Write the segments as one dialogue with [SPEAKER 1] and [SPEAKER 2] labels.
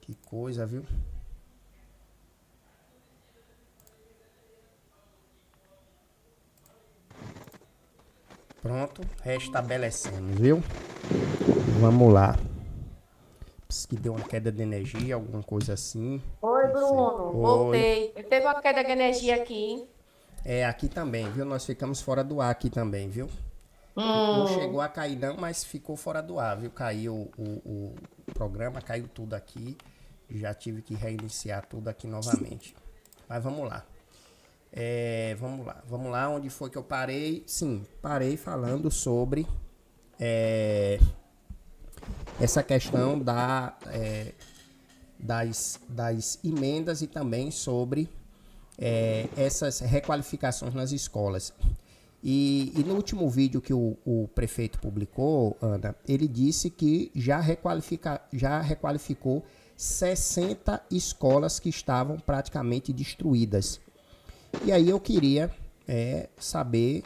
[SPEAKER 1] Que coisa, viu? Pronto, restabelecemos, viu? Vamos lá. Diz que deu uma queda de energia, alguma coisa assim.
[SPEAKER 2] Oi,
[SPEAKER 1] Não sei.
[SPEAKER 2] Bruno,
[SPEAKER 1] Oi.
[SPEAKER 2] voltei. Teve uma queda de energia aqui.
[SPEAKER 1] É, aqui também, viu? Nós ficamos fora do ar aqui também, viu? Não chegou
[SPEAKER 2] Hum.
[SPEAKER 1] a cair não, mas ficou fora do ar, viu? Caiu o programa, caiu tudo aqui. Já tive que reiniciar tudo aqui novamente. Mas vamos lá. Vamos lá. Onde foi que eu parei? Sim, parei falando sobre é, essa questão das emendas e também sobre essas requalificações nas escolas. E no último vídeo que o prefeito publicou, Ana, ele disse que já requalificou 60 escolas que estavam praticamente destruídas. E aí eu queria saber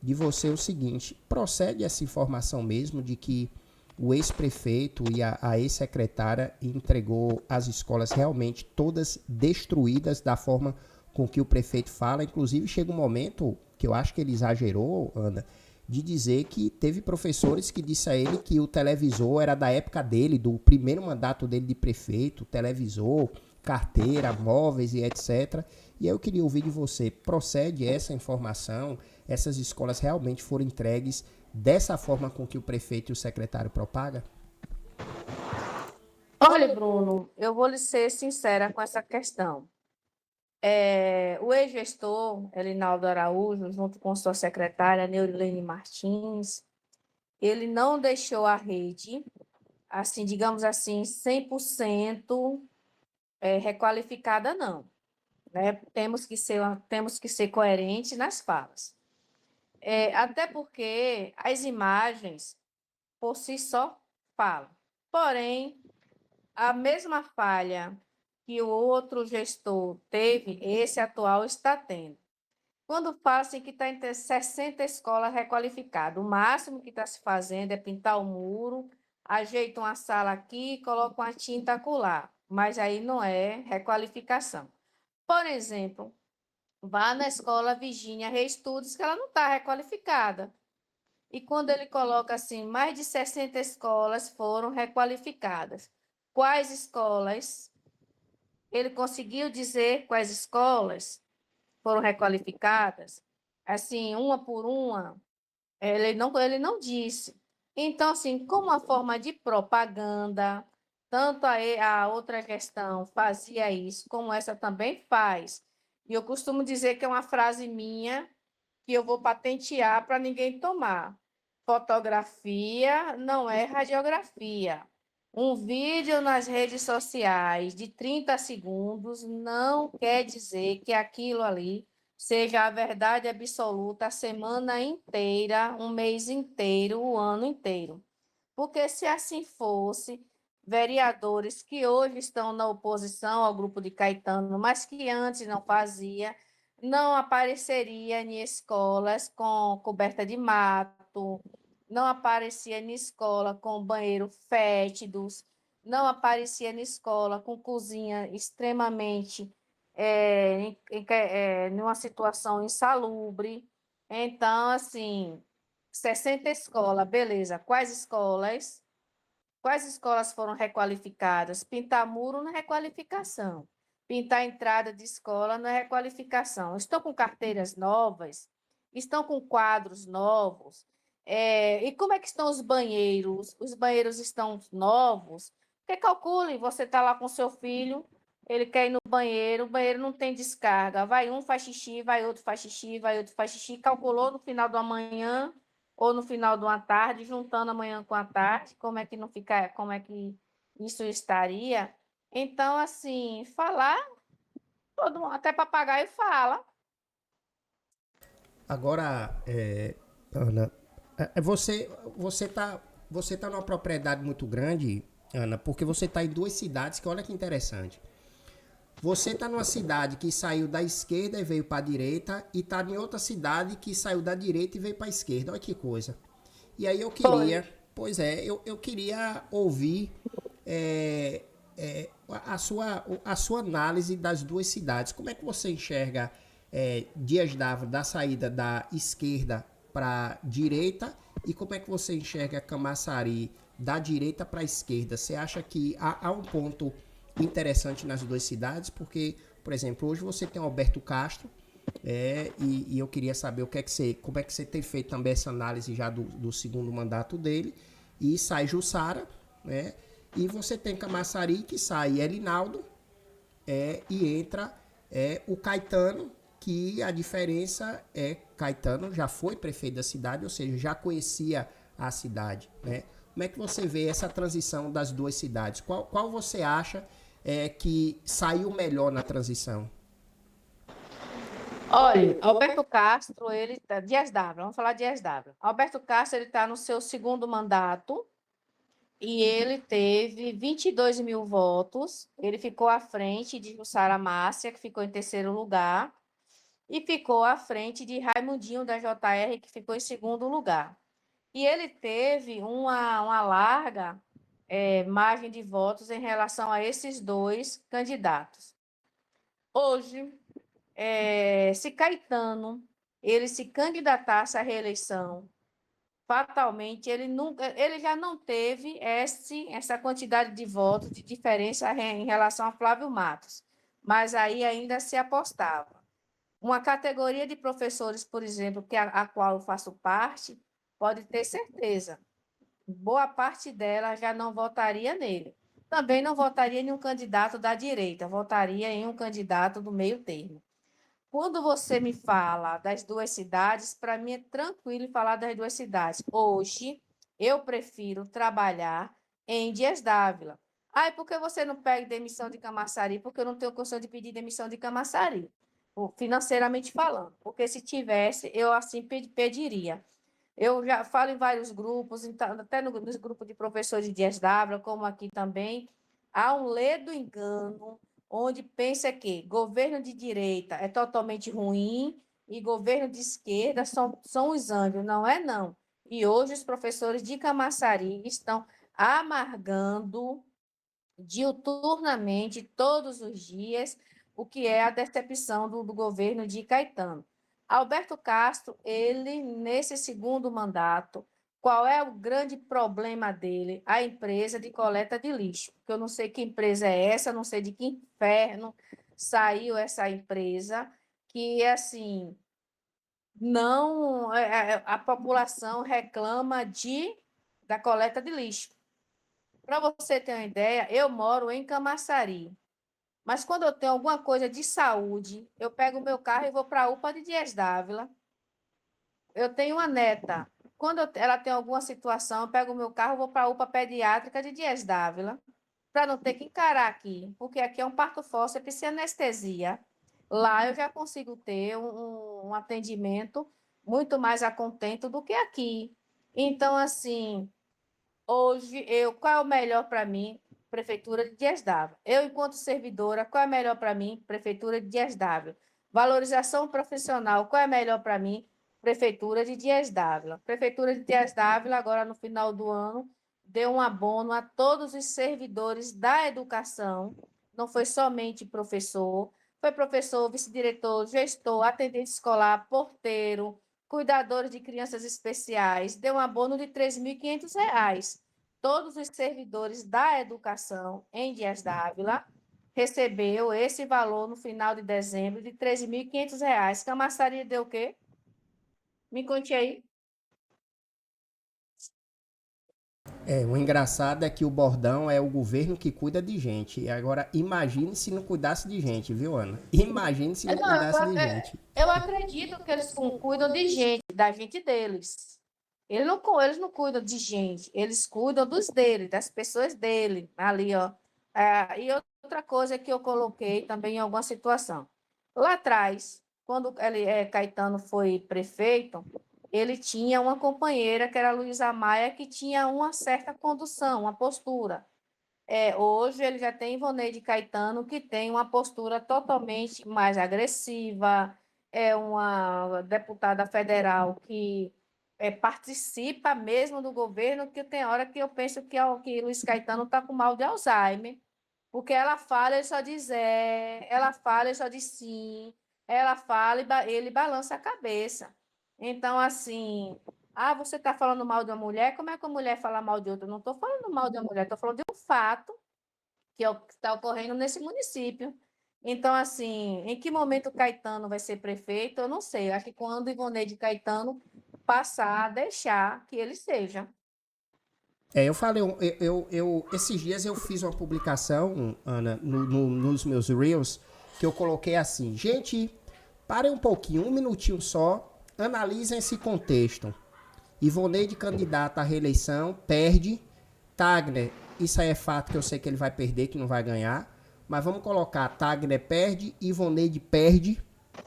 [SPEAKER 1] de você o seguinte: procede essa informação mesmo de que o ex-prefeito e a ex-secretária entregou as escolas realmente todas destruídas da forma com que o prefeito fala? Inclusive chega um momento que eu acho que ele exagerou, Ana, de dizer que teve professores que disse a ele que o televisor era da época dele, do primeiro mandato dele de prefeito, televisor, carteira, móveis e etc. E eu queria ouvir de você, procede essa informação? Essas escolas realmente foram entregues dessa forma com que o prefeito e o secretário propagam?
[SPEAKER 2] Olha, Bruno, eu vou lhe ser sincera com essa questão. O ex-gestor, Elinaldo Araújo, junto com sua secretária, Neurilene Martins, ele não deixou a rede, assim, digamos assim, 100% requalificada, não. Né? Temos que ser coerentes nas falas. Até porque as imagens, por si só, falam. Porém, a mesma falha que o outro gestor teve, esse atual está tendo. Quando fala assim que está entre 60 escolas requalificadas, o máximo que está se fazendo é pintar o muro, ajeita uma sala aqui, coloca uma tinta acolá, mas aí não é requalificação. Por exemplo, vá na escola Virgínia Reestudos, que ela não está requalificada. E quando ele coloca assim, mais de 60 escolas foram requalificadas. Quais escolas? Ele conseguiu dizer quais escolas foram requalificadas? Assim, uma por uma, ele não disse. Então, assim, como uma forma de propaganda, tanto a outra questão fazia isso, como essa também faz. E eu costumo dizer que é uma frase minha que eu vou patentear para ninguém tomar. Fotografia não é radiografia. Um vídeo nas redes sociais de 30 segundos não quer dizer que aquilo ali seja a verdade absoluta a semana inteira, um mês inteiro, o ano inteiro. Porque se assim fosse, vereadores que hoje estão na oposição ao grupo de Caetano, mas que antes não fazia, não apareceria em escolas com coberta de mato, não aparecia em escola com banheiro fétidos, não aparecia em escola com cozinha extremamente numa situação insalubre. Então, assim, 60 escolas, beleza. Quais escolas? Quais escolas foram requalificadas? Pintar muro não é requalificação. Pintar entrada de escola não é requalificação. Estão com carteiras novas? Estão com quadros novos? E como é que estão os banheiros? Os banheiros estão novos? Porque calcule, você está lá com seu filho, ele quer ir no banheiro, o banheiro não tem descarga. Vai um, faz xixi, vai outro, faz xixi, vai outro, faz xixi. Calculou no final do amanhã ou no final de uma tarde, juntando a manhã com a tarde, como é que não fica, como é que isso estaria? Então, assim, falar, todo mundo, até papagaio fala.
[SPEAKER 1] Agora, Ana, você tá numa propriedade muito grande, Ana, porque você tá em duas cidades que olha que interessante. Você tá numa cidade que saiu da esquerda e veio para a direita e tá em outra cidade que saiu da direita e veio para a esquerda. Olha que coisa. E aí eu
[SPEAKER 2] Foi.
[SPEAKER 1] queria, pois é, eu queria ouvir é, a sua análise das duas cidades. Como é que você enxerga Dias D'Ávila da saída da esquerda para a direita e como é que você enxerga Camaçari da direita para a esquerda? Você acha que há um ponto interessante nas duas cidades? Porque, por exemplo, hoje você tem o Alberto Castro, e eu queria saber como é que você tem feito também essa análise já do segundo mandato dele, e sai Jussara, né? E você tem Camaçari, que sai Elinaldo, e entra o Caetano, que a diferença é Caetano já foi prefeito da cidade, ou seja, já conhecia a cidade, né? Como é que você vê essa transição das duas cidades? Qual você acha que saiu melhor na transição?
[SPEAKER 2] Olha, Alberto Castro, ele tá, Dias D'Ávila, vamos falar de Dias D'Ávila. Alberto Castro, ele está no seu segundo mandato e ele teve 22 mil votos. Ele ficou à frente de Jussara Márcia, que ficou em terceiro lugar, e ficou à frente de Raimundinho da JR, que ficou em segundo lugar. E ele teve uma larga margem de votos em relação a esses dois candidatos. Hoje, se Caetano ele se candidatasse à reeleição, fatalmente ele já não teve essa quantidade de votos de diferença em relação a Flávio Matos, mas aí ainda se apostava. Uma categoria de professores, por exemplo, a qual eu faço parte, pode ter certeza, boa parte dela já não votaria nele. Também não votaria em um candidato da direita, votaria em um candidato do meio termo. Quando você me fala das duas cidades, para mim é tranquilo falar das duas cidades. Hoje, eu prefiro trabalhar em Dias D'Ávila. Ah, e por que você não pega demissão de Camaçari? Porque eu não tenho condição de pedir demissão de Camaçari, financeiramente falando. Porque se tivesse, eu assim pediria. Eu já falo em vários grupos, até nos grupos de professores de Dias D'Ávila, como aqui também, há um ledo engano onde pensa que governo de direita é totalmente ruim e governo de esquerda são os anjos. Não é, não. E hoje os professores de Camaçari estão amargando diuturnamente, todos os dias, o que é a decepção do governo de Caetano. Alberto Castro, ele, nesse segundo mandato, qual é o grande problema dele? A empresa de coleta de lixo. Porque eu não sei que empresa é essa, não sei de que inferno saiu essa empresa, que, assim, não... A população reclama da coleta de lixo. Para você ter uma ideia, eu moro em Camaçari. Mas quando eu tenho alguma coisa de saúde, eu pego o meu carro e vou para a UPA de Dias D'Ávila. Eu tenho uma neta. Quando ela tem alguma situação, eu pego o meu carro e vou para a UPA pediátrica de Dias D'Ávila, para não ter que encarar aqui, porque aqui é um parto fórceps sem anestesia. Lá eu já consigo ter um atendimento muito mais a contento do que aqui. Então, assim, hoje, qual é o melhor para mim? Prefeitura de Dias D'Ávila. Eu, enquanto servidora, qual é melhor para mim? Prefeitura de Dias D'Ávila. Valorização profissional, qual é melhor para mim? Prefeitura de Dias D'Ávila. Prefeitura de Dias D'Ávila, agora no final do ano, deu um abono a todos os servidores da educação. Não foi somente professor, foi professor, vice-diretor, gestor, atendente escolar, porteiro, cuidadores de crianças especiais, deu um abono de R$ 3.500. Todos os servidores da educação em Dias D'Ávila recebeu esse valor no final de dezembro de R$ 3.500. Camaçari deu o quê? Me conte aí.
[SPEAKER 1] O engraçado é que o bordão é o governo que cuida de gente. E agora, imagine se não cuidasse de gente, viu, Ana? Imagine se não
[SPEAKER 2] Não,
[SPEAKER 1] cuidasse de gente.
[SPEAKER 2] eu acredito que eles cuidam de gente, da gente deles. Eles não cuidam de gente, eles cuidam dos dele, das pessoas dele, ali, ó. E outra coisa que eu coloquei também em alguma situação. Lá atrás, quando Caetano foi prefeito, ele tinha uma companheira, que era a Luísa Maia, que tinha uma certa condução, uma postura. Hoje ele já tem Ivoneide Caetano, que tem uma postura totalmente mais agressiva, é uma deputada federal que participa mesmo do governo, que tem hora que eu penso que Luiz Caetano está com mal de Alzheimer. Porque ela fala, ele só diz ela fala, ele só diz sim, ela fala e ele balança a cabeça. Então, assim, você está falando mal de uma mulher? Como é que a mulher fala mal de outra? Eu não estou falando mal de uma mulher, estou falando de um fato que está ocorrendo nesse município. Então, assim, em que momento o Caetano vai ser prefeito? Eu não sei. Acho que quando Ivoneide Caetano passar a deixar que ele seja.
[SPEAKER 1] Eu falei, esses dias eu fiz uma publicação, Ana, nos meus Reels, que eu coloquei assim, gente, parem um pouquinho, um minutinho só, analisem esse contexto. Ivoneide candidata à reeleição, perde. Tagner, isso aí é fato que eu sei que ele vai perder, que não vai ganhar. Mas vamos colocar, Tagner perde, Ivoneide perde.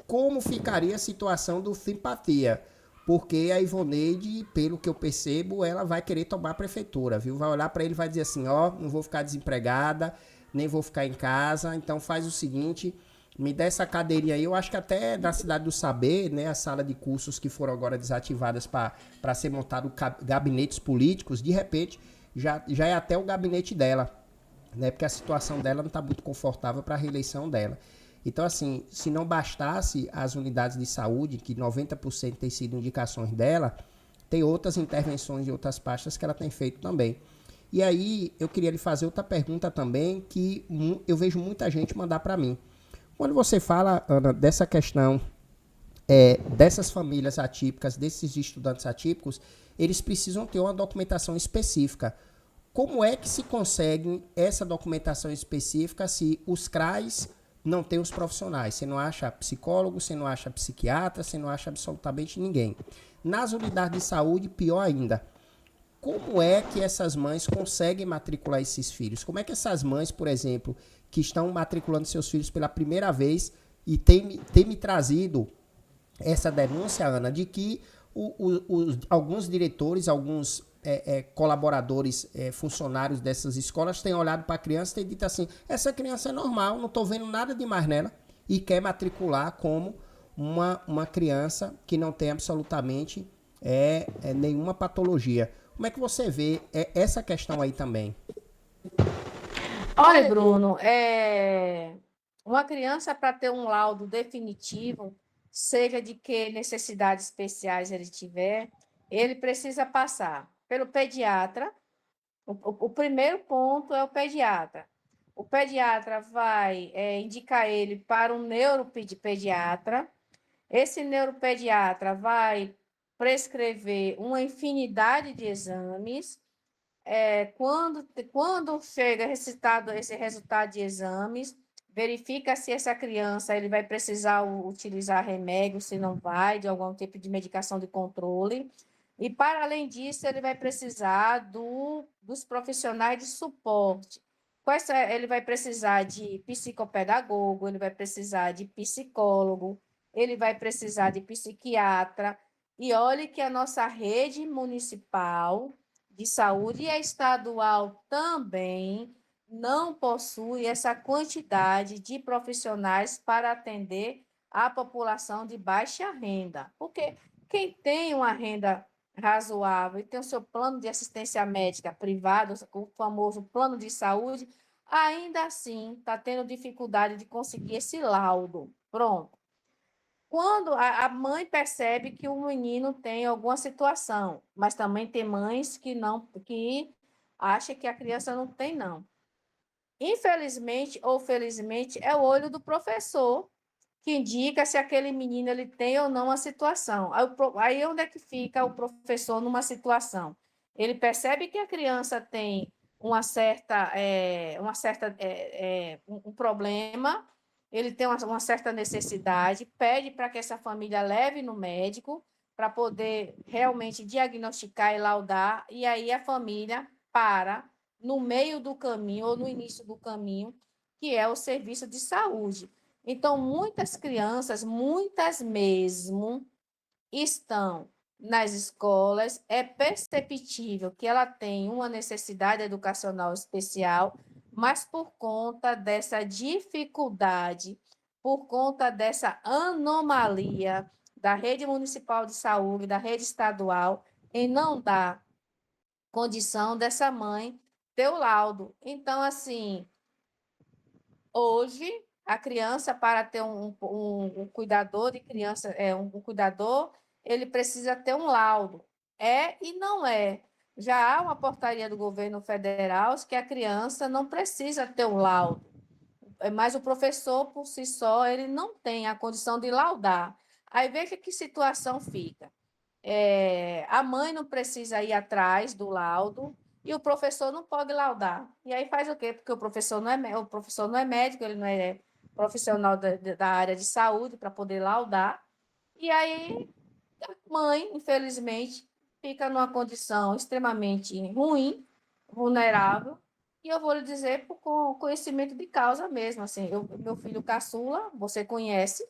[SPEAKER 1] Como ficaria a situação do Simpatia? Porque a Ivoneide, pelo que eu percebo, ela vai querer tomar a prefeitura, viu? Vai olhar para ele e vai dizer assim, ó, não vou ficar desempregada, nem vou ficar em casa, então faz o seguinte, me dá essa cadeirinha aí. Eu acho que até na Cidade do Saber, né, a sala de cursos que foram agora desativadas para ser montado gabinetes políticos, de repente já é até o gabinete dela, né, porque a situação dela não está muito confortável para a reeleição dela. Então, assim, se não bastasse as unidades de saúde, que 90% tem sido indicações dela, tem outras intervenções de outras pastas que ela tem feito também. E aí, eu queria lhe fazer outra pergunta também, que eu vejo muita gente mandar para mim. Quando você fala, Ana, dessa questão dessas famílias atípicas, desses estudantes atípicos, eles precisam ter uma documentação específica. Como é que se consegue essa documentação específica se os CRAs não têm os profissionais? Você não acha psicólogo, você não acha psiquiatra, você não acha absolutamente ninguém. Nas unidades de saúde, pior ainda. Como é que essas mães conseguem matricular esses filhos? Como é que essas mães, por exemplo, que estão matriculando seus filhos pela primeira vez e tem me trazido essa denúncia, Ana, de que alguns diretores, alguns colaboradores, funcionários dessas escolas têm olhado para a criança e têm dito assim, essa criança é normal, não estou vendo nada demais nela, e quer matricular como uma criança que não tem absolutamente nenhuma patologia. Como é que você vê essa questão aí também?
[SPEAKER 2] Olha, Bruno, uma criança para ter um laudo definitivo, seja de que necessidades especiais ele tiver, ele precisa passar pelo pediatra. O primeiro ponto é o pediatra. O pediatra vai indicar ele para um neuropediatra. Esse neuropediatra vai prescrever uma infinidade de exames. Quando chega esse resultado de exames, verifica se essa criança ele vai precisar utilizar remédio, se não vai, de algum tipo de medicação de controle. E, para além disso, ele vai precisar dos profissionais de suporte. Ele vai precisar de psicopedagogo, ele vai precisar de psicólogo, ele vai precisar de psiquiatra. E olhe que a nossa rede municipal de saúde e a estadual também não possui essa quantidade de profissionais para atender a população de baixa renda. Porque quem tem uma renda razoável e tem o seu plano de assistência médica privado, o famoso plano de saúde, ainda assim está tendo dificuldade de conseguir esse laudo. Pronto. Quando a mãe percebe que o menino tem alguma situação, mas também tem mães que acham que a criança não tem, não. Infelizmente ou felizmente, é o olho do professor que indica se aquele menino ele tem ou não a situação. Aí onde é que fica o professor numa situação? Ele percebe que a criança tem um problema, ele tem uma certa necessidade, pede para que essa família leve no médico para poder realmente diagnosticar e laudar, e aí a família para no meio do caminho ou no início do caminho, que é o serviço de saúde. Então, muitas crianças, muitas mesmo, estão nas escolas, é perceptível que ela tem uma necessidade educacional especial, mas por conta dessa dificuldade, por conta dessa anomalia da rede municipal de saúde, da rede estadual, em não dar condição dessa mãe ter o laudo. Então, assim, Hoje, a criança, para ter um cuidador de criança, um cuidador, ele precisa ter um laudo. É e não é. Já há uma portaria do governo federal que a criança não precisa ter um laudo, mas o professor, por si só, ele não tem a condição de laudar. Aí veja que situação fica. A mãe não precisa ir atrás do laudo e o professor não pode laudar. E aí faz o quê? Porque o professor não é médico, ele não é profissional da área de saúde para poder laudar. E aí a mãe, infelizmente, fica numa condição extremamente ruim, vulnerável. E eu vou lhe dizer com conhecimento de causa mesmo. Assim, meu filho caçula, você conhece,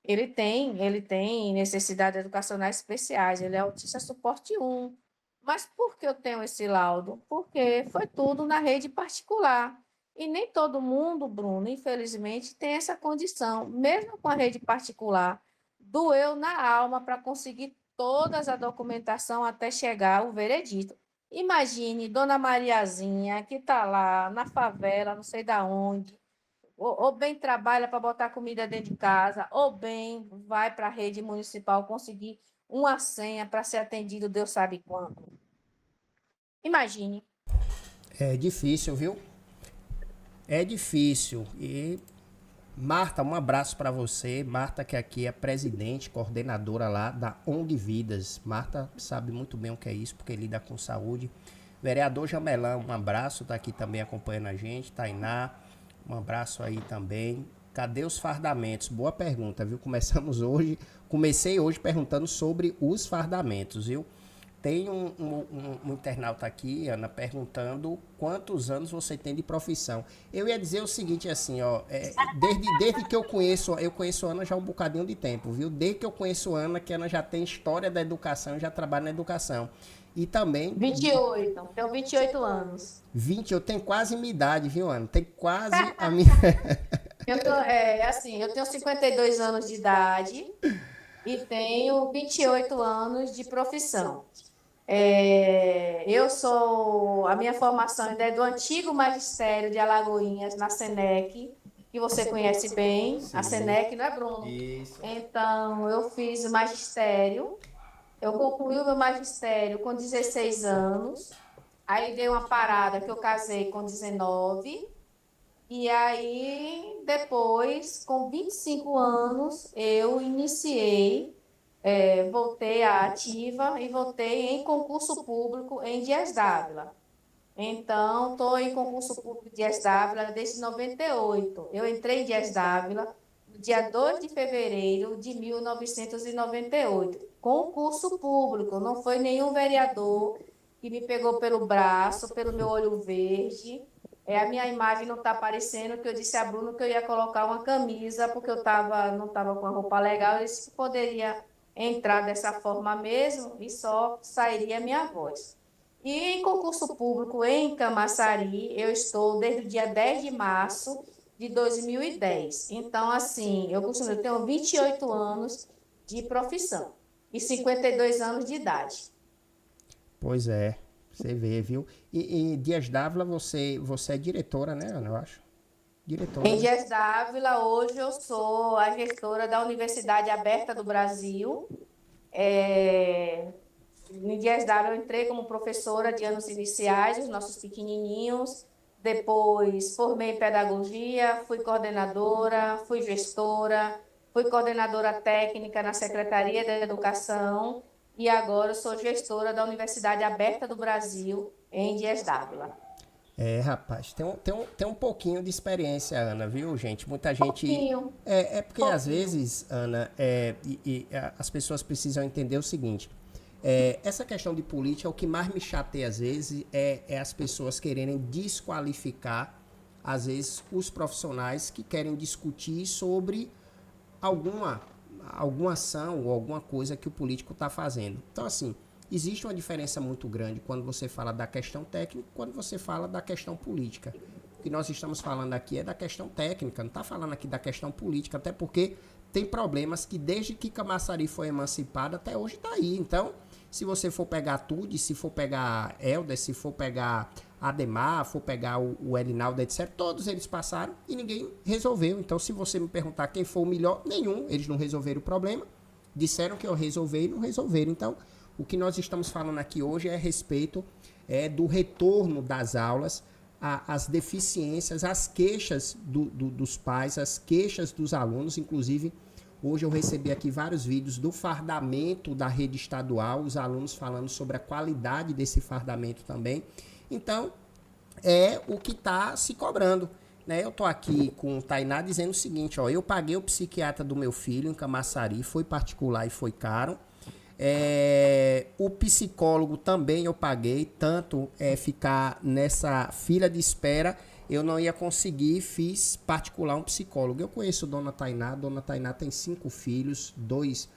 [SPEAKER 2] ele tem necessidades educacionais especiais, ele é autista suporte 1. Mas por que eu tenho esse laudo? Porque foi tudo na rede particular. E nem todo mundo, Bruno, infelizmente, tem essa condição. Mesmo com a rede particular, doeu na alma para conseguir toda a documentação até chegar ao veredito. Imagine Dona Mariazinha, que está lá na favela, não sei da onde, ou bem trabalha para botar comida dentro de casa, ou bem vai para a rede municipal conseguir uma senha para ser atendido, Deus sabe quando. Imagine.
[SPEAKER 1] É difícil, viu? É difícil. E Marta, um abraço para você. Marta, que aqui é presidente, coordenadora lá da ONG Vidas. Marta sabe muito bem o que é isso, porque lida com saúde. Vereador Jamelão, um abraço, tá aqui também acompanhando a gente. Tainá, um abraço aí também. Cadê os fardamentos? Boa pergunta, viu? Comecei hoje perguntando sobre os fardamentos, viu? Tem um internauta aqui, Ana, perguntando quantos anos você tem de profissão. Eu ia dizer o seguinte, assim, ó, desde que eu conheço a Ana já há um bocadinho de tempo, viu? Desde que eu conheço a Ana, que a Ana já tem história da educação, já trabalha na educação. E também...
[SPEAKER 2] 28, tenho 28 anos.
[SPEAKER 1] 20, eu tenho quase minha idade, viu, Ana? Tem quase a minha...
[SPEAKER 2] Eu tenho 52 anos de idade e tenho 28 anos de profissão. A minha formação ainda é do antigo magistério de Alagoinhas, na Senec, que você conhece bem. Sim. A Senec, não é, Bruno?
[SPEAKER 1] Isso.
[SPEAKER 2] Então, eu fiz o magistério, eu concluí o meu magistério com 16 anos, aí dei uma parada que eu casei com 19, e aí depois, com 25 anos, eu voltei à ativa e voltei em concurso público em Dias Dávila. Então, estou em concurso público de Dias Dávila desde 98. Eu entrei em Dias Dávila no dia 2 de fevereiro de 1998. Concurso público, não foi nenhum vereador que me pegou pelo braço, pelo meu olho verde. A minha imagem não está aparecendo, que eu disse a Bruno que eu ia colocar uma camisa, porque eu não estava com a roupa legal, eu disse que poderia entrar dessa forma mesmo e só sairia a minha voz. E em concurso público em Camaçari, eu estou desde o dia 10 de março de 2010. Então, assim, eu tenho 28 anos de profissão e 52 anos de idade.
[SPEAKER 1] Pois é, você vê, viu? E Dias Dávila, você é diretora, né, Ana, eu acho? Diretora.
[SPEAKER 2] Em Dias Dávila, hoje eu sou a gestora da Universidade Aberta do Brasil. Em Dias Dávila, eu entrei como professora de anos iniciais, os nossos pequenininhos. Depois, formei em pedagogia, fui coordenadora, fui gestora, fui coordenadora técnica na Secretaria da Educação e agora eu sou gestora da Universidade Aberta do Brasil, em Dias Dávila.
[SPEAKER 1] Rapaz, tem um pouquinho de experiência, Ana, viu, gente? Muita gente...
[SPEAKER 2] Pouquinho.
[SPEAKER 1] Porque às vezes, Ana, as pessoas precisam entender o seguinte... essa questão de política, o que mais me chateia às vezes é as pessoas quererem desqualificar, às vezes, os profissionais que querem discutir sobre alguma ação ou alguma coisa que o político está fazendo. Então, assim, existe uma diferença muito grande quando você fala da questão técnica e quando você fala da questão política. O que nós estamos falando aqui é da questão técnica, não está falando aqui da questão política, até porque tem problemas que desde que Camaçari foi emancipada até hoje está aí. Então, Se você for pegar Tude, se for pegar Helder, se for pegar Ademar, for pegar o Elinaldo, etc., todos eles passaram e ninguém resolveu. Então, se você me perguntar quem foi o melhor, nenhum, eles não resolveram o problema. Disseram que eu resolvi e não resolveram. Então, o que nós estamos falando aqui hoje é a respeito do retorno das aulas, as deficiências, as queixas dos pais, as queixas dos alunos. Inclusive, hoje eu recebi aqui vários vídeos do fardamento da rede estadual, os alunos falando sobre a qualidade desse fardamento também. Então, é o que está se cobrando. Né? Eu estou aqui com o Tainá dizendo o seguinte, ó, eu paguei o psiquiatra do meu filho em Camaçari, foi particular e foi caro. O psicólogo também eu paguei, tanto ficar nessa fila de espera, eu não ia conseguir, fiz particular um psicólogo. Eu conheço Dona Tainá tem 5 filhos, 2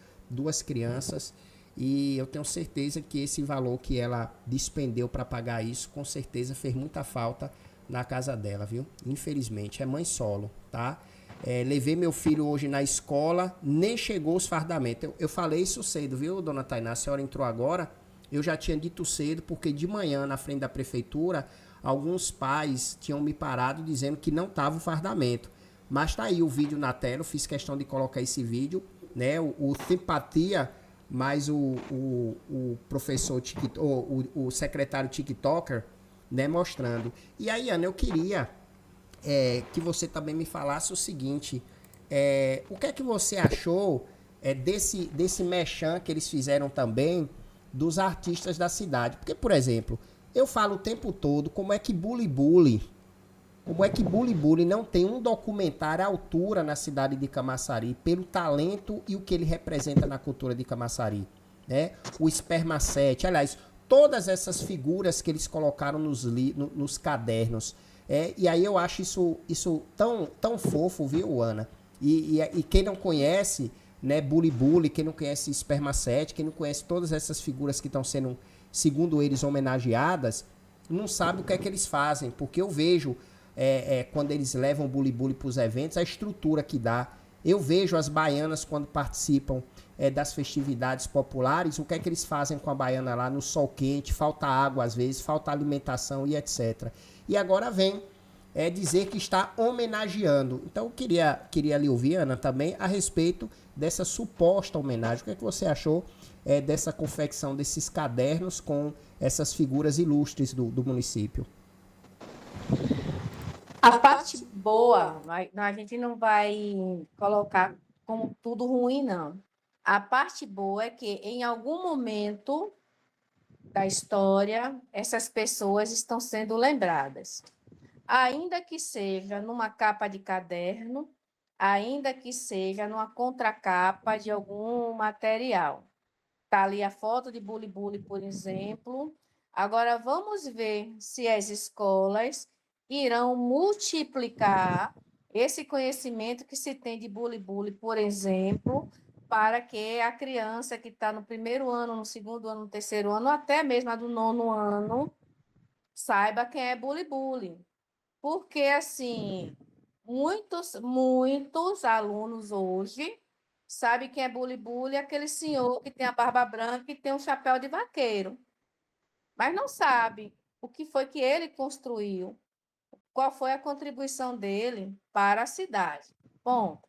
[SPEAKER 1] crianças, e eu tenho certeza que esse valor que ela despendeu para pagar isso, com certeza fez muita falta na casa dela, viu? Infelizmente, é mãe solo, tá? Levei meu filho hoje na escola, nem chegou os fardamentos. Eu falei isso cedo, viu, Dona Tainá? A senhora entrou agora, eu já tinha dito cedo, porque de manhã, na frente da prefeitura, alguns pais tinham me parado dizendo que não estava o fardamento. Mas tá aí o vídeo na tela, eu fiz questão de colocar esse vídeo, né? O Simpatia, mais o professor, o secretário TikToker, né, mostrando. E aí, Ana, eu queria que você também me falasse o seguinte, o que é que você achou desse merchan que eles fizeram também dos artistas da cidade? Porque, por exemplo, eu falo o tempo todo como é que Bully Bully não tem um documentário à altura na cidade de Camaçari pelo talento e o que ele representa na cultura de Camaçari, né? O Espermacete, aliás, todas essas figuras que eles colocaram nos cadernos. E aí eu acho isso tão fofo, viu, Ana? E quem não conhece, né, Bully, quem não conhece Espermacete, quem não conhece todas essas figuras que estão sendo, segundo eles, homenageadas, não sabe o que é que eles fazem, porque eu vejo quando eles levam Bully para os eventos, a estrutura que dá. Eu vejo as baianas quando participam das festividades populares, o que é que eles fazem com a baiana lá no sol quente, falta água às vezes, falta alimentação e etc. E agora vem dizer que está homenageando. Então eu queria lhe ouvir, Ana, também a respeito dessa suposta homenagem. O que é que você achou dessa confecção desses cadernos com essas figuras ilustres do município?
[SPEAKER 2] A parte boa, a gente não vai colocar como tudo ruim, não. A parte boa é que, em algum momento da história, essas pessoas estão sendo lembradas. Ainda que seja numa capa de caderno, ainda que seja numa contracapa de algum material. Está ali a foto de Bully, por exemplo. Agora, vamos ver se as escolas irão multiplicar esse conhecimento que se tem de Bully, por exemplo, para que a criança que está no primeiro ano, no segundo ano, no terceiro ano, até mesmo a do 9º ano, saiba quem é Bully. Porque, assim, muitos alunos hoje sabem quem é Bully, aquele senhor que tem a barba branca e tem um chapéu de vaqueiro, mas não sabe o que foi que ele construiu, qual foi a contribuição dele para a cidade. Bom,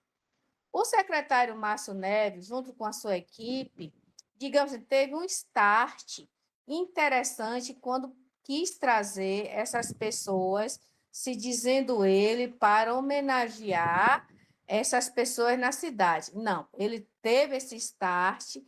[SPEAKER 2] o secretário Márcio Neves, junto com a sua equipe, digamos assim, teve um start interessante quando quis trazer essas pessoas, se dizendo ele, para homenagear essas pessoas na cidade. Não, ele teve esse start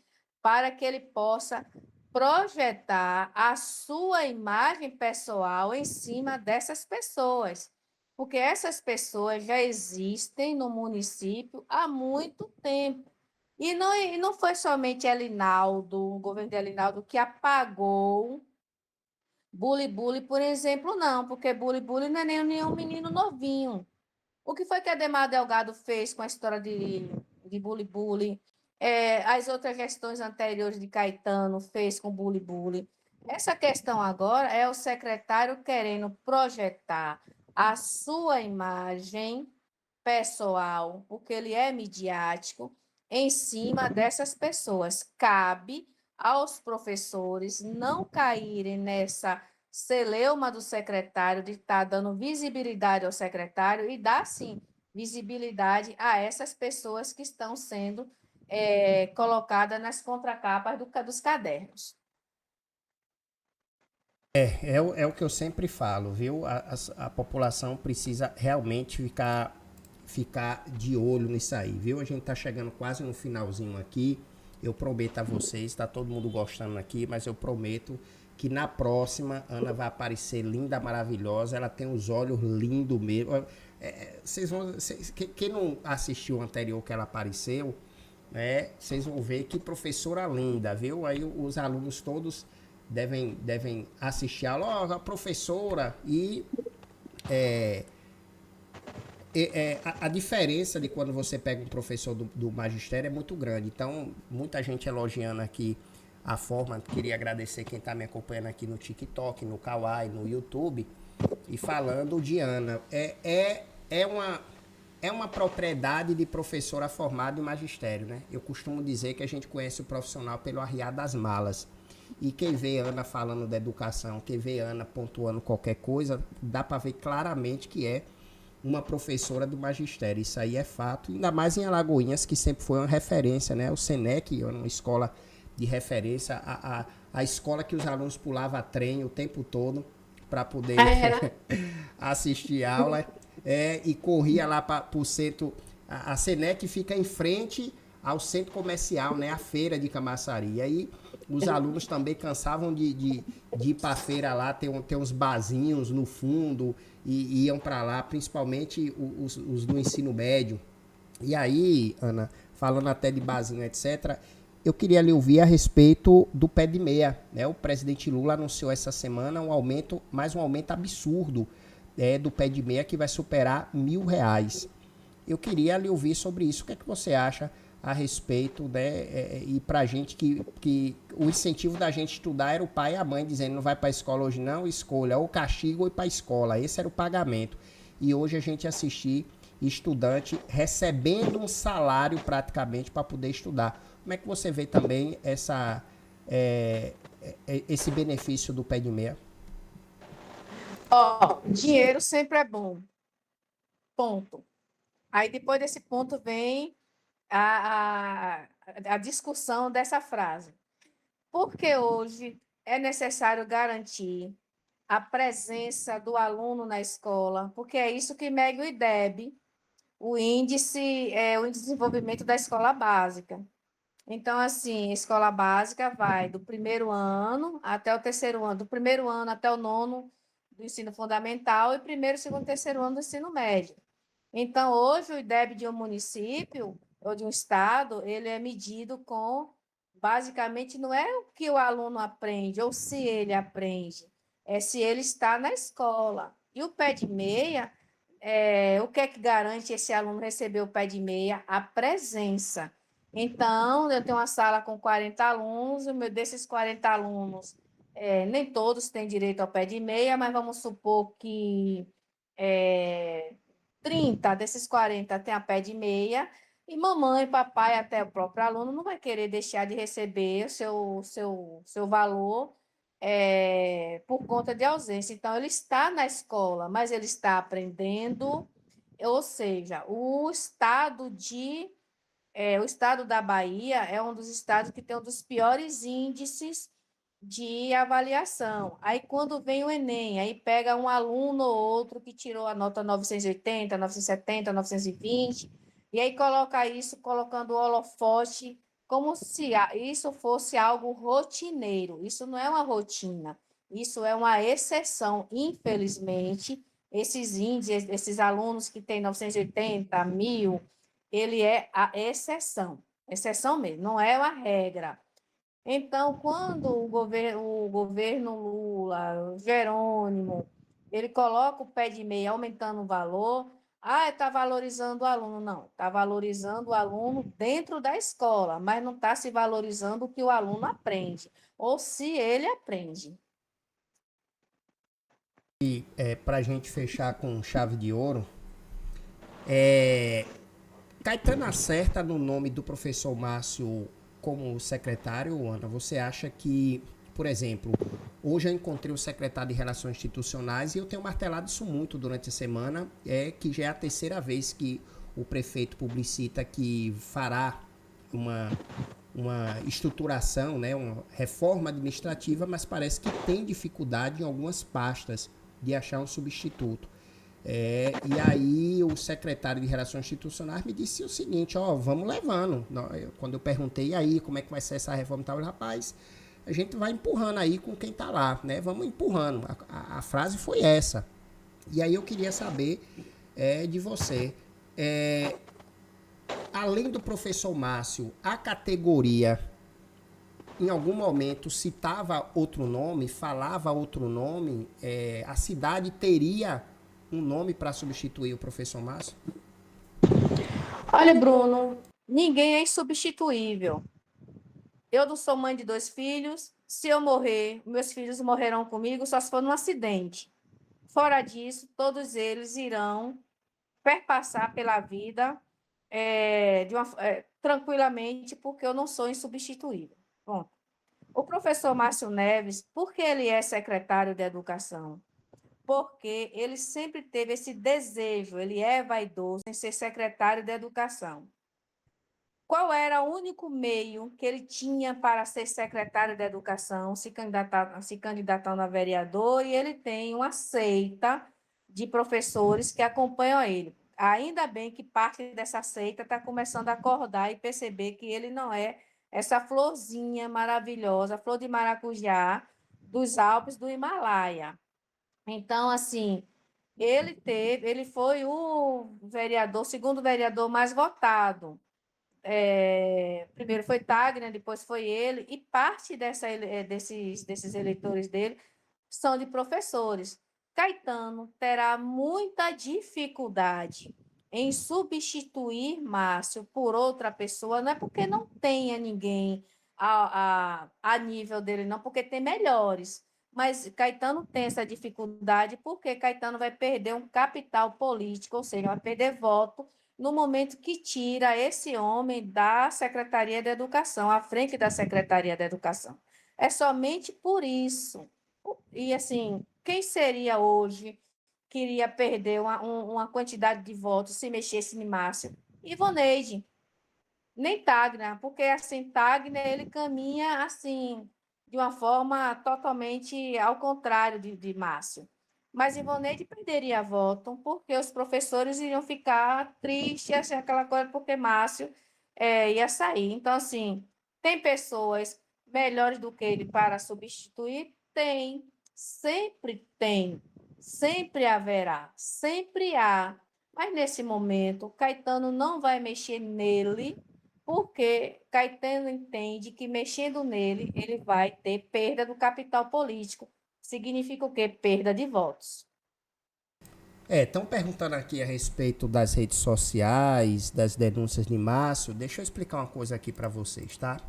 [SPEAKER 2] para que ele possa projetar a sua imagem pessoal em cima dessas pessoas, porque essas pessoas já existem no município há muito tempo. E não foi somente Elinaldo, o governo de Elinaldo, que apagou Bully, por exemplo, não, porque Bully não é nenhum menino novinho. O que foi que Ademar Delgado fez com a história de Bully? As outras gestões anteriores de Caetano fez com Bully. Essa questão agora é o secretário querendo projetar a sua imagem pessoal, porque ele é midiático, em cima dessas pessoas. Cabe aos professores não caírem nessa celeuma do secretário de estar dando visibilidade ao secretário e dar, sim, visibilidade a essas pessoas que estão sendo colocadas nas contracapas dos cadernos.
[SPEAKER 1] É o que eu sempre falo, viu? A população precisa realmente ficar de olho nisso aí, viu? A gente tá chegando quase no finalzinho aqui. Eu prometo a vocês, tá todo mundo gostando aqui, mas eu prometo que na próxima Ana vai aparecer linda, maravilhosa. Ela tem os olhos lindos mesmo. Quem não assistiu o anterior que ela apareceu, né? Vocês vão ver que professora linda, viu? Aí os alunos todos devem assistir a aula, a professora a diferença de quando você pega um professor do magistério é muito grande. Então, muita gente elogiando aqui a forma. Queria agradecer quem está me acompanhando aqui no TikTok, no Kawaii, no YouTube. E falando de Ana. É uma propriedade de professora formada em magistério, né? Eu costumo dizer que a gente conhece o profissional pelo arriar das malas. E quem vê Ana falando da educação, quem vê Ana pontuando qualquer coisa, dá para ver claramente que é uma professora do magistério. Isso aí é fato. Ainda mais em Alagoinhas, que sempre foi uma referência, né? O Senec, uma escola de referência, a escola que os alunos pulavam trem o tempo todo para poder assistir aula. E corria lá para o centro. A Senec fica em frente ao centro comercial, né? A feira de Camaçari. E aí os alunos também cansavam de ir para a feira lá, tem uns barzinhos no fundo, e iam para lá, principalmente os do ensino médio. E aí, Ana, falando até de barzinho, etc., eu queria lhe ouvir a respeito do pé de meia, né? O presidente Lula anunciou essa semana mais um aumento absurdo do pé de meia, que vai superar R$ 1.000. Eu queria lhe ouvir sobre isso. O que é que você acha a respeito, né? E pra gente que o incentivo da gente estudar era o pai e a mãe dizendo: não vai para a escola hoje não, escolha ou castigo ou ir para a escola. Esse era o pagamento. E hoje a gente assistir estudante recebendo um salário praticamente para poder estudar. Como é que você vê também esse benefício do pé de meia?
[SPEAKER 2] Dinheiro sempre é bom. Ponto. Aí depois desse ponto vem a discussão dessa frase. Porque hoje é necessário garantir a presença do aluno na escola, porque é isso que mede o IDEB, o índice de desenvolvimento da escola básica. Então, assim, a escola básica vai do primeiro ano até o terceiro ano, do primeiro ano até o nono do ensino fundamental e primeiro, segundo, terceiro ano do ensino médio. Então, hoje, o IDEB de um município ou de um estado, ele é medido com, basicamente, não é o que o aluno aprende ou se ele aprende, é se ele está na escola. E o pé de meia, o que é que garante esse aluno receber o pé de meia? A presença. Então, eu tenho uma sala com 40 alunos, e desses 40 alunos, nem todos têm direito ao pé de meia, mas vamos supor que 30 desses 40 tem a pé de meia, e mamãe, papai, até o próprio aluno, não vai querer deixar de receber o seu valor por conta de ausência. Então, ele está na escola, mas ele está aprendendo, ou seja, o estado da Bahia é um dos estados que tem um dos piores índices de avaliação. Aí, quando vem o Enem, aí pega um aluno ou outro que tirou a nota 980, 970, 920, e aí coloca isso, colocando o holofote, como se isso fosse algo rotineiro. Isso não é uma rotina, isso é uma exceção. Infelizmente, esses índices, esses alunos que têm 980, 1.000, ele é a exceção mesmo, não é uma regra. Então, quando o governo Lula, o Jerônimo, ele coloca o pé de meia aumentando o valor, está valorizando o aluno. Não, está valorizando o aluno dentro da escola, mas não está se valorizando o que o aluno aprende, ou se ele aprende.
[SPEAKER 1] E para a gente fechar com chave de ouro, Caetano acerta no nome do professor Márcio como secretário, Ana, você acha que, por exemplo, hoje eu encontrei o secretário de Relações Institucionais e eu tenho martelado isso muito durante a semana, que já é a terceira vez que o prefeito publicita que fará uma estruturação, né, uma reforma administrativa, mas parece que tem dificuldade em algumas pastas de achar um substituto. E aí o secretário de Relações Institucionais me disse o seguinte, vamos levando. Quando eu perguntei aí como é que vai ser essa reforma, tal, rapaz, a gente vai empurrando aí com quem tá lá, né? Vamos empurrando. A frase foi essa. E aí eu queria saber de você, além do professor Márcio, a categoria em algum momento citava outro nome, falava outro nome, a cidade teria um nome para substituir o professor Márcio?
[SPEAKER 2] Olha, Bruno, ninguém é insubstituível. Eu não sou mãe de 2 filhos. Se eu morrer, meus filhos morrerão comigo só se for num acidente. Fora disso, todos eles irão perpassar pela vida tranquilamente, porque eu não sou insubstituível. Bom, o professor Márcio Neves, por que ele é secretário de Educação? Porque ele sempre teve esse desejo, ele é vaidoso em ser secretário de Educação. Qual era o único meio que ele tinha para ser secretário de Educação, se candidatando a vereador, e ele tem uma seita de professores que acompanham ele. Ainda bem que parte dessa seita está começando a acordar e perceber que ele não é essa florzinha maravilhosa, flor de maracujá dos Alpes do Himalaia. Então, assim, ele foi o vereador, segundo vereador mais votado. Primeiro foi Tagner, depois foi ele, e parte desses eleitores dele são de professores. Caetano terá muita dificuldade em substituir Márcio por outra pessoa, não é porque não tenha ninguém a nível dele, não, porque tem melhores. Mas Caetano tem essa dificuldade porque Caetano vai perder um capital político, ou seja, vai perder voto no momento que tira esse homem da Secretaria de Educação, à frente da Secretaria de Educação. É somente por isso. E, assim, quem seria hoje que iria perder uma quantidade de votos se mexesse em Márcio? Ivoneide, nem Tagner, porque, assim, Tagner, ele caminha, assim, de uma forma totalmente ao contrário de Márcio. Mas Ivoneide perderia voto, porque os professores iriam ficar tristes, assim, aquela coisa, porque Márcio ia sair. Então, assim, tem pessoas melhores do que ele para substituir? Tem, sempre haverá, sempre há. Mas nesse momento, Caetano não vai mexer nele, porque Caetano entende que mexendo nele, ele vai ter perda do capital político. Significa o quê? Perda de votos.
[SPEAKER 1] Estão perguntando aqui a respeito das redes sociais, das denúncias de Márcio. Deixa eu explicar uma coisa aqui para vocês, tá?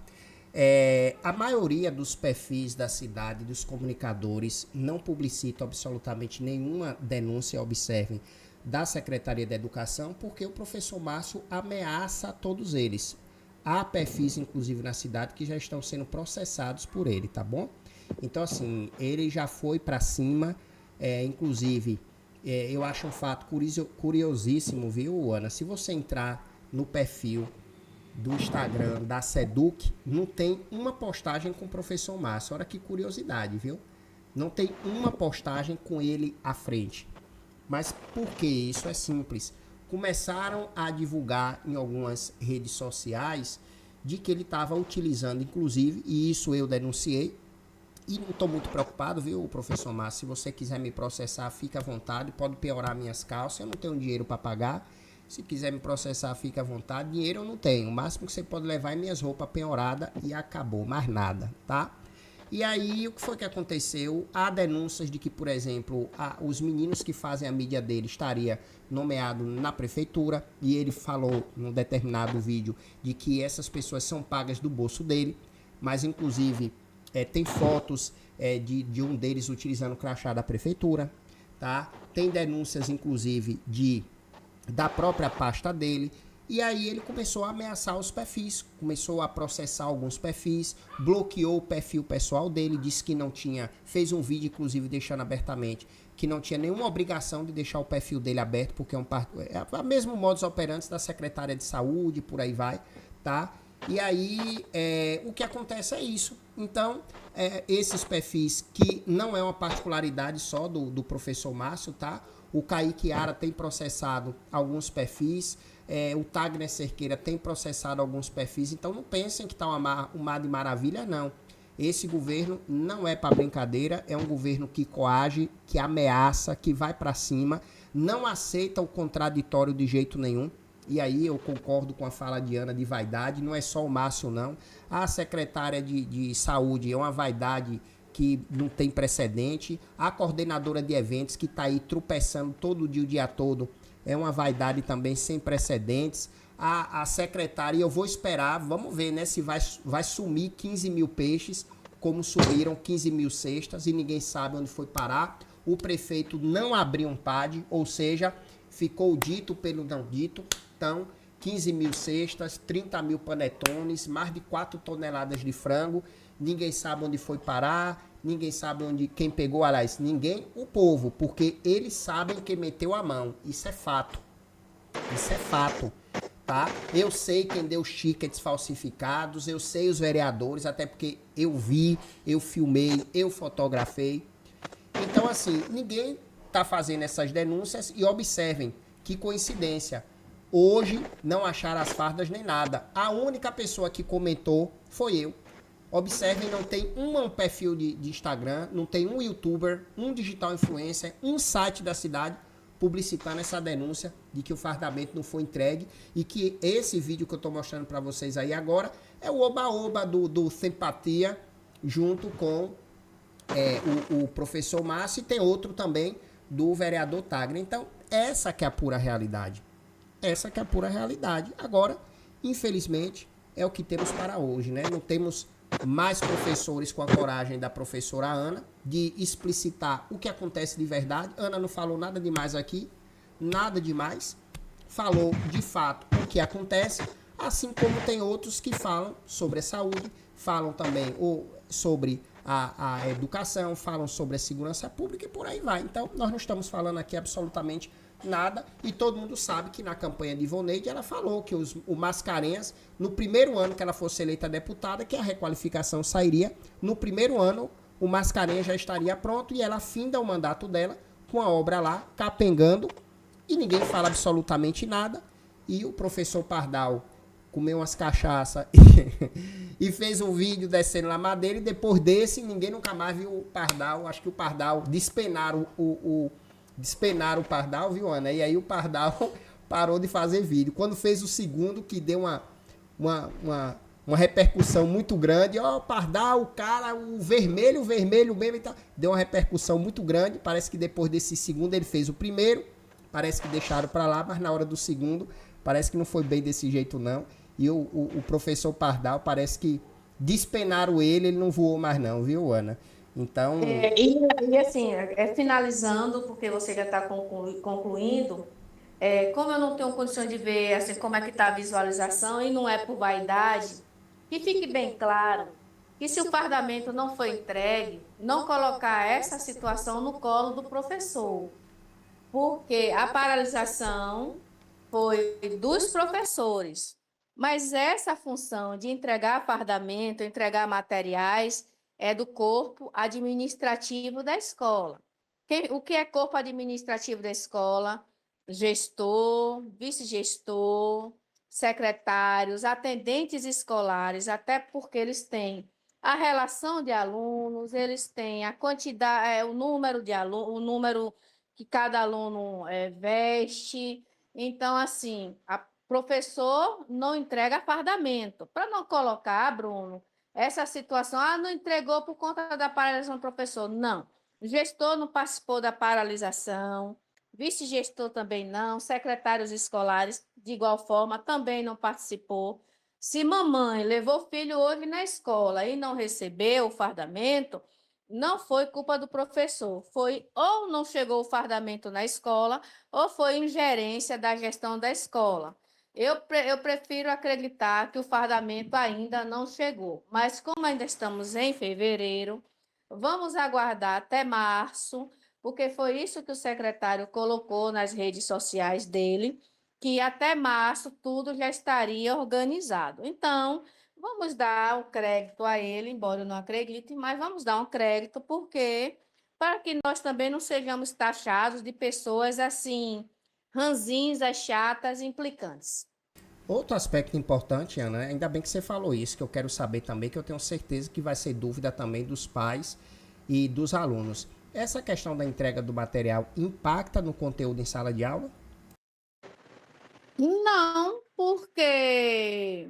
[SPEAKER 1] A maioria dos perfis da cidade, dos comunicadores, não publicitam absolutamente nenhuma denúncia, observem, da Secretaria da Educação, porque o professor Márcio ameaça todos eles. Há perfis, inclusive, na cidade que já estão sendo processados por ele, tá bom? Então, assim, ele já foi para cima, inclusive, eu acho um fato curiosíssimo, viu, Ana? Se você entrar no perfil do Instagram da Seduc, não tem uma postagem com o professor Márcio. Olha que curiosidade, viu? Não tem uma postagem com ele à frente. Mas por que? Isso é simples. Começaram a divulgar em algumas redes sociais de que ele estava utilizando, inclusive, e isso eu denunciei, e não estou muito preocupado, viu, professor Márcio? Se você quiser me processar, fica à vontade, pode piorar minhas calças, eu não tenho dinheiro para pagar. Se quiser me processar, fica à vontade. Dinheiro eu não tenho. O máximo que você pode levar é minhas roupas penhoradas e acabou. Mais nada, tá? E aí, o que foi que aconteceu? Há denúncias de que, por exemplo, os meninos que fazem a mídia dele estaria nomeado na prefeitura. E ele falou, num determinado vídeo, de que essas pessoas são pagas do bolso dele. Mas, inclusive, tem fotos de um deles utilizando o crachá da prefeitura, tá? Tem denúncias, inclusive, da própria pasta dele, E aí ele começou a ameaçar os perfis, começou a processar alguns perfis, bloqueou o perfil pessoal dele, disse que não tinha, fez um vídeo inclusive deixando abertamente, que não tinha nenhuma obrigação de deixar o perfil dele aberto, porque é o mesmo modus operandi da secretária de saúde, por aí vai, tá? E aí o que acontece é isso. Então, esses perfis que não é uma particularidade só do professor Márcio, tá? O Kaique Ara tem processado alguns perfis, o Tagner Cerqueira tem processado alguns perfis, então não pensem que está um mar de maravilha, não. Esse governo não é para brincadeira, é um governo que coage, que ameaça, que vai para cima, não aceita o contraditório de jeito nenhum. E aí eu concordo com a fala de Ana de vaidade, não é só o Márcio não. A secretária de saúde é uma vaidade que não tem precedente. A coordenadora de eventos que está aí tropeçando todo dia, o dia todo, é uma vaidade também sem precedentes. A secretária, eu vou esperar, vamos ver, né, se vai sumir 15 mil peixes, como sumiram 15 mil cestas e ninguém sabe onde foi parar. O prefeito não abriu um PAD, ou seja, ficou dito pelo não dito. Então, 15 mil cestas, 30 mil panetones, mais de 4 toneladas de frango. Ninguém sabe onde foi parar, ninguém sabe onde quem pegou, aliás, ninguém, o povo, porque eles sabem quem meteu a mão. Isso é fato. Isso é fato. Tá? Eu sei quem deu os tickets falsificados, eu sei os vereadores, até porque eu vi, eu filmei, eu fotografei. Então, assim, ninguém tá fazendo essas denúncias e observem que coincidência. Hoje não acharam as fardas nem nada. A única pessoa que comentou foi eu. Observem, não tem um perfil de Instagram, não tem um youtuber, um digital influencer, um site da cidade publicitando essa denúncia de que o fardamento não foi entregue e que esse vídeo que eu estou mostrando para vocês aí agora é o oba-oba do Simpatia junto com o professor Márcio e tem outro também do vereador Tagner. Então, essa que é a pura realidade. Essa que é a pura realidade. Agora, infelizmente, é o que temos para hoje, né? Não temos mais professores com a coragem da professora Ana de explicitar o que acontece de verdade. Ana não falou nada demais aqui, nada demais. Falou de fato o que acontece, assim como tem outros que falam sobre a saúde, falam também sobre a educação, falam sobre a segurança pública e por aí vai. Então, nós não estamos falando aqui absolutamente nada, e todo mundo sabe que na campanha de Ivoneide ela falou que o Mascarenhas, no primeiro ano que ela fosse eleita deputada, que a requalificação sairia, no primeiro ano o Mascarenhas já estaria pronto e ela finda o mandato dela com a obra lá, capengando, e ninguém fala absolutamente nada, e o professor Pardal comeu umas cachaças e fez um vídeo descendo na madeira, e depois desse ninguém nunca mais viu o Pardal. Acho que o Pardal despenaram o Pardal, viu, Ana? E aí o Pardal parou de fazer vídeo. Quando fez o segundo, que deu uma repercussão muito grande, ó, o Pardal, o cara, o vermelho mesmo e tal, deu uma repercussão muito grande. Parece que depois desse segundo ele fez o primeiro, parece que deixaram para lá, mas na hora do segundo, parece que não foi bem desse jeito não. E o professor Pardal parece que despenaram ele não voou mais não, viu, Ana? Então...
[SPEAKER 2] E assim, finalizando, porque você já está concluindo, como eu não tenho condição de ver assim, como é que está a visualização, e não é por vaidade, que fique bem claro que se o fardamento não foi entregue, não colocar essa situação no colo do professor, porque a paralisação foi dos professores, mas essa função de entregar fardamento, entregar materiais, é do corpo administrativo da escola. O que é corpo administrativo da escola? Gestor, vice-gestor, secretários, atendentes escolares, até porque eles têm a relação de alunos, eles têm a quantidade, o número de alunos, o número que cada aluno veste. Então, assim, professor não entrega fardamento. Para não colocar, Bruno, essa situação, não entregou por conta da paralisação do professor. Não. O gestor não participou da paralisação, vice-gestor também não, secretários escolares, de igual forma, também não participou. Se mamãe levou filho hoje na escola e não recebeu o fardamento, não foi culpa do professor, foi ou não chegou o fardamento na escola, ou foi ingerência da gestão da escola. Eu prefiro acreditar que o fardamento ainda não chegou, mas como ainda estamos em fevereiro, vamos aguardar até março, porque foi isso que o secretário colocou nas redes sociais dele, que até março tudo já estaria organizado. Então, vamos dar um crédito a ele, embora eu não acredite, mas vamos dar um crédito, porque para que nós também não sejamos taxados de pessoas assim, ranzinhas, chatas, implicantes.
[SPEAKER 1] Outro aspecto importante, Ana, ainda bem que você falou isso, que eu quero saber também, que eu tenho certeza que vai ser dúvida também dos pais e dos alunos. Essa questão da entrega do material impacta no conteúdo em sala de aula?
[SPEAKER 2] Não, porque,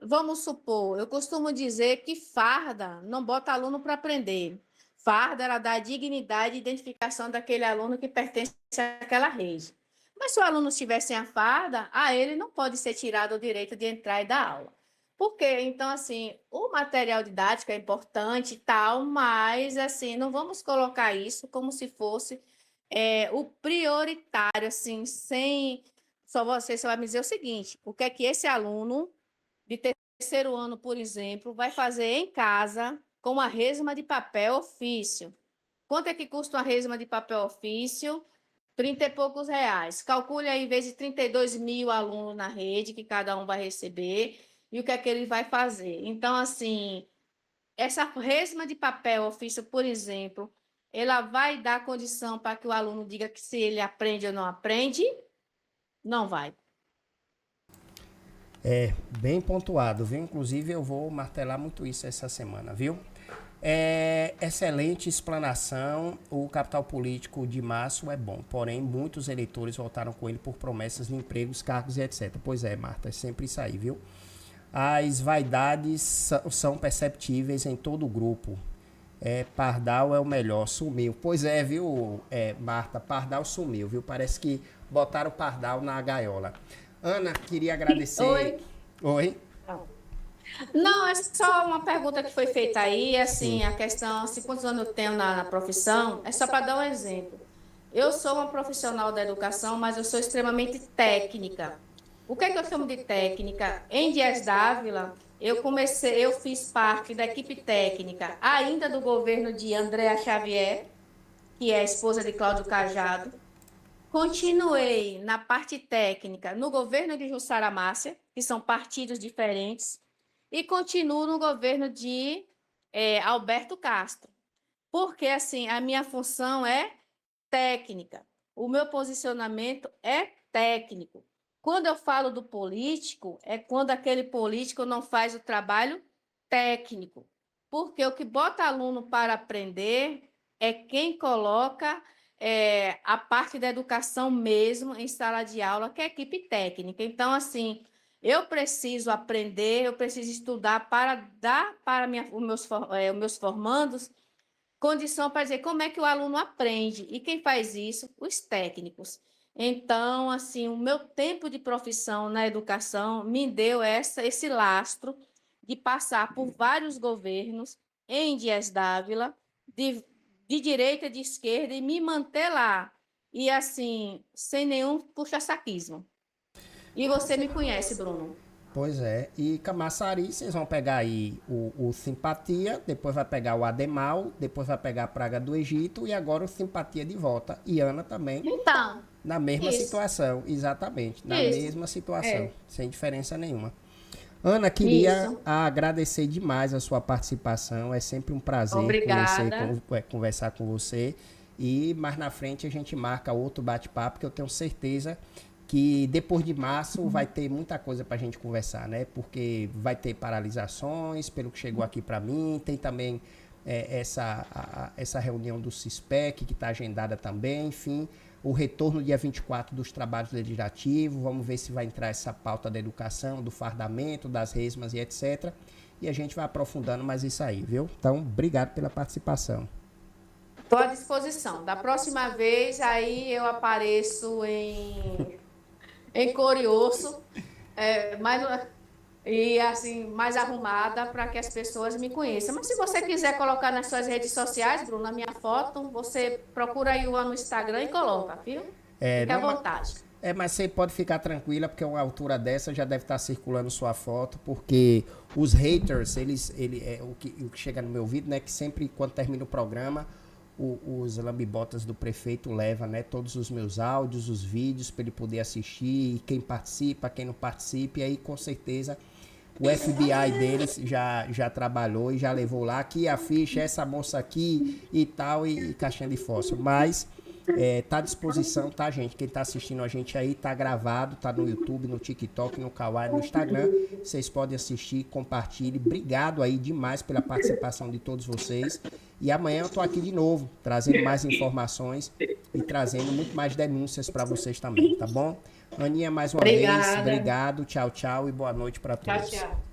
[SPEAKER 2] vamos supor, eu costumo dizer que farda não bota aluno para aprender. Farda, ela dá dignidade e identificação daquele aluno que pertence àquela rede. Mas se o aluno estiver sem a farda, a ele não pode ser tirado o direito de entrar e dar aula. Por quê? Então, assim, o material didático é importante e tal, mas, assim, não vamos colocar isso como se fosse o prioritário, assim, sem... Você vai me dizer o seguinte, o que é que esse aluno de terceiro ano, por exemplo, vai fazer em casa com uma resma de papel ofício? Quanto é que custa uma resma de papel ofício? 30 e poucos reais. Calcule aí, em vez de 32 mil alunos na rede, que cada um vai receber, e o que é que ele vai fazer. Então, assim, essa resma de papel ofício, por exemplo, ela vai dar condição para que o aluno diga que se ele aprende ou não aprende? Não vai.
[SPEAKER 1] É, bem pontuado, viu? Inclusive eu vou martelar muito isso essa semana, viu? É, excelente explanação. O capital político de março é bom, porém muitos eleitores votaram com ele por promessas de empregos, cargos e etc. Pois é, Marta, é sempre isso aí, viu? As vaidades são perceptíveis em todo o grupo. Pardal é o melhor, sumiu. Pois é, viu, Marta? Pardal sumiu, viu? Parece que botaram o Pardal na gaiola. Ana, queria agradecer.
[SPEAKER 2] Oi?
[SPEAKER 1] Oi?
[SPEAKER 2] Não, é só uma pergunta que foi feita aí,
[SPEAKER 1] Sim.
[SPEAKER 2] assim, a questão, assim, quantos anos eu tenho na profissão, é só para dar um exemplo. Eu sou uma profissional da educação, mas eu sou extremamente técnica. O que é que eu chamo de técnica? Em Dias Dávila, eu fiz parte da equipe técnica, ainda do governo de Andréa Xavier, que é a esposa de Cláudio Cajado. Continuei na parte técnica no governo de Jussara Márcia, que são partidos diferentes, e continuo no governo de Alberto Castro, porque assim a minha função é técnica, o meu posicionamento é técnico. Quando eu falo do político, é quando aquele político não faz o trabalho técnico, porque o que bota aluno para aprender é quem coloca a parte da educação mesmo em sala de aula, que é a equipe técnica. Então, assim, eu preciso aprender, eu preciso estudar para dar para os meus formandos condição para dizer como é que o aluno aprende. E quem faz isso? Os técnicos. Então, assim, o meu tempo de profissão na educação me deu esse lastro de passar por vários governos em Dias Dávila, de direita e de esquerda, e me manter lá. E assim, sem nenhum puxa-saquismo. E você me conhece, Bruno.
[SPEAKER 1] Pois é. E Camaçari, vocês vão pegar aí o Simpatia, depois vai pegar o Ademal, depois vai pegar a Praga do Egito e agora o Simpatia de volta. E Ana também
[SPEAKER 2] Então,
[SPEAKER 1] na mesma
[SPEAKER 2] isso,
[SPEAKER 1] situação, exatamente, na
[SPEAKER 2] isso,
[SPEAKER 1] mesma situação,
[SPEAKER 2] é,
[SPEAKER 1] sem diferença nenhuma. Ana, queria
[SPEAKER 2] isso.
[SPEAKER 1] agradecer demais a sua participação. É sempre um prazer
[SPEAKER 2] Obrigada.
[SPEAKER 1] conversar com você. E mais na frente a gente marca outro bate-papo, que eu tenho certeza que depois de março vai ter muita coisa para a gente conversar, né? Porque vai ter paralisações, pelo que chegou aqui para mim, tem também essa reunião do CISPEC que está agendada também, enfim, o retorno dia 24 dos trabalhos legislativos, vamos ver se vai entrar essa pauta da educação, do fardamento, das resmas e etc. E a gente vai aprofundando mais isso aí, viu? Então, obrigado pela participação.
[SPEAKER 2] Estou à disposição. Da próxima vez, aí eu apareço em cor e osso, mais, e assim, mais arrumada para que as pessoas me conheçam. Mas se você quiser colocar nas suas redes sociais, Bruno, a minha foto, você procura aí no Instagram e coloca, viu?
[SPEAKER 1] É,
[SPEAKER 2] Fique à
[SPEAKER 1] não,
[SPEAKER 2] vontade.
[SPEAKER 1] Mas você pode ficar tranquila, porque uma altura dessa já deve estar circulando sua foto, porque os haters, o que chega no meu ouvido, né, que sempre quando termina o programa, os lambibotas do prefeito levam, né, todos os meus áudios, os vídeos, para ele poder assistir, e quem participa, quem não participa, e aí com certeza o FBI deles já trabalhou e já levou lá, aqui a ficha, essa moça aqui e tal, e caixinha de fósforo. Mas tá à disposição, tá, gente? Quem tá assistindo a gente aí, tá gravado, tá no YouTube, no TikTok, no Kawaii, no Instagram. Vocês podem assistir, compartilhe. Obrigado aí demais pela participação de todos vocês. E amanhã eu tô aqui de novo, trazendo mais informações e trazendo muito mais denúncias para vocês também, tá bom? Aninha, mais uma vez, obrigado, tchau, tchau e boa noite para todos.
[SPEAKER 2] Tchau, tchau.